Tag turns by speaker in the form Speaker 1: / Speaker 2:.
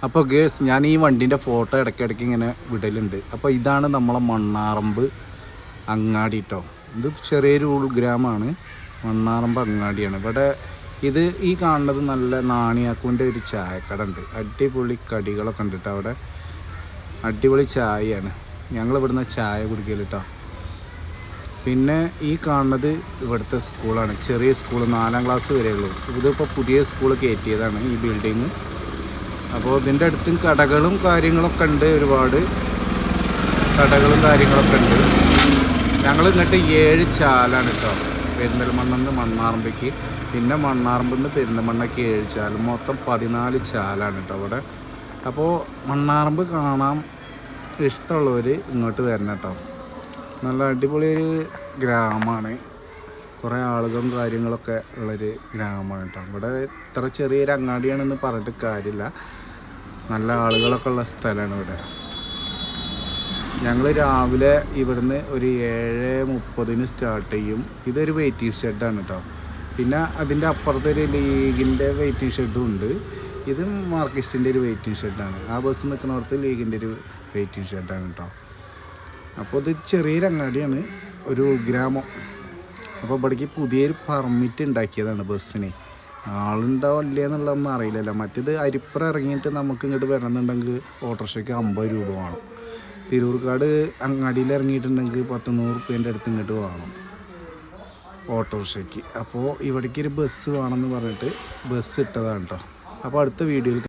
Speaker 1: അപ്പോൾ ഗേഴ്സ് ഞാൻ ഈ വണ്ടീൻ്റെ ഫോട്ടോ ഇടയ്ക്കിടയ്ക്ക് ഇങ്ങനെ വിടലുണ്ട്. അപ്പോൾ ഇതാണ് നമ്മളെ മണ്ണാറമ്പ് അങ്ങാടി കേട്ടോ. ഇത് ചെറിയൊരു ഉൾഗ്രാമമാണ്, മണ്ണാറമ്പ് അങ്ങാടിയാണ്. ഇവിടെ ഇത് ഈ കാണുന്നത് നല്ല നാണിയാക്കുവിൻ്റെ ഒരു ചായക്കട ഉണ്ട്. അടിപൊളി കടികളൊക്കെ ഉണ്ട് കേട്ടോ അവിടെ. അടിപൊളി ചായയാണ്. ഞങ്ങൾ ഇവിടുന്ന് ചായ കുടിക്കൽ കേട്ടോ. പിന്നെ ഈ കാണുന്നത് ഇവിടുത്തെ സ്കൂളാണ്, ചെറിയ സ്കൂൾ, 4ാം ക്ലാസ് വരെയുള്ളൂ. ഇതിപ്പോൾ പുതിയ സ്കൂൾ കയറ്റിയതാണ് ഈ ബിൽഡിങ്. അപ്പോൾ ഇതിൻ്റെ അടുത്തും കടകളും കാര്യങ്ങളൊക്കെ ഉണ്ട്, ഒരുപാട് കടകളും കാര്യങ്ങളൊക്കെ ഉണ്ട്. ഞങ്ങൾ ഇങ്ങോട്ട് 7 ചാലാണ് കേട്ടോ, പെരിന്തൽമണ്ണന്ന് മണ്ണാറമ്പയ്ക്ക്, പിന്നെ മണ്ണാറമ്പെന്ന് പെരിന്തൽമണ്ണയ്ക്ക് 7 ചാൽ, മൊത്തം 14 ചാലാണ് കേട്ടോ അവിടെ. അപ്പോൾ മണ്ണാറമ്പ് കാണാൻ ഇഷ്ടമുള്ളവർ ഇങ്ങോട്ട് വരണം കേട്ടോ. നല്ല അടിപൊളി ഒരു ഗ്രാമമാണ്, കുറേ ആളുകളും കാര്യങ്ങളൊക്കെ ഉള്ളൊരു ഗ്രാമമാണ് കേട്ടോ. ഇവിടെ ഇത്ര ചെറിയൊരു അങ്ങാടിയാണെന്ന് പറഞ്ഞിട്ട് കാര്യമില്ല, നല്ല ആളുകളൊക്കെ ഉള്ള സ്ഥലമാണ് ഇവിടെ. ഞങ്ങൾ രാവിലെ ഇവിടുന്ന് ഒരു 7:30 സ്റ്റാർട്ട് ചെയ്യും. ഇതൊരു വെയിറ്റിംഗ് ഷെഡാണ് കേട്ടോ. പിന്നെ അതിൻ്റെ അപ്പുറത്തൊരു ലീഗിൻ്റെ വെയിറ്റിംഗ് ഷെഡും ഉണ്ട്. ഇത് മാർക്കിസ്റ്റിൻ്റെ ഒരു വെയിറ്റിംഗ് ഷെഡാണ്. ആ ബസ് നിൽക്കുന്നിടത്ത് ലീഗിൻ്റെ ഒരു വെയിറ്റിംഗ് ഷെഡാണ് കേട്ടോ. അപ്പോൾ ഇത് ചെറിയൊരു അങ്ങാടിയാണ്, ഒരു ഗ്രാമം. അപ്പോൾ ഇവിടേക്ക് പുതിയൊരു പെർമിറ്റ് ഉണ്ടാക്കിയതാണ് ബസ്സിന്. ആളുണ്ടാവില്ല എന്നുള്ളതൊന്നും അറിയില്ലല്ലോ. മറ്റേത് അരിപ്പുറം ഇറങ്ങിയിട്ട് നമുക്ക് ഇങ്ങോട്ട് വരണമെന്നുണ്ടെങ്കിൽ ഓട്ടോറിക്ഷയ്ക്ക് 50 രൂപ വേണം. തിരൂർക്കാട് അങ്ങാടിയിൽ ഇറങ്ങിയിട്ടുണ്ടെങ്കിൽ 100-100 റുപ്യേൻ്റെ അടുത്ത് ഇങ്ങോട്ട് വേണം ഓട്ടോറിക്ഷയ്ക്ക്. അപ്പോൾ ഇവിടേക്ക് ഒരു ബസ് വേണമെന്ന് പറഞ്ഞിട്ട് ബസ് ഇട്ടതാണ് കേട്ടോ. അപ്പോൾ അടുത്ത വീഡിയോയിൽ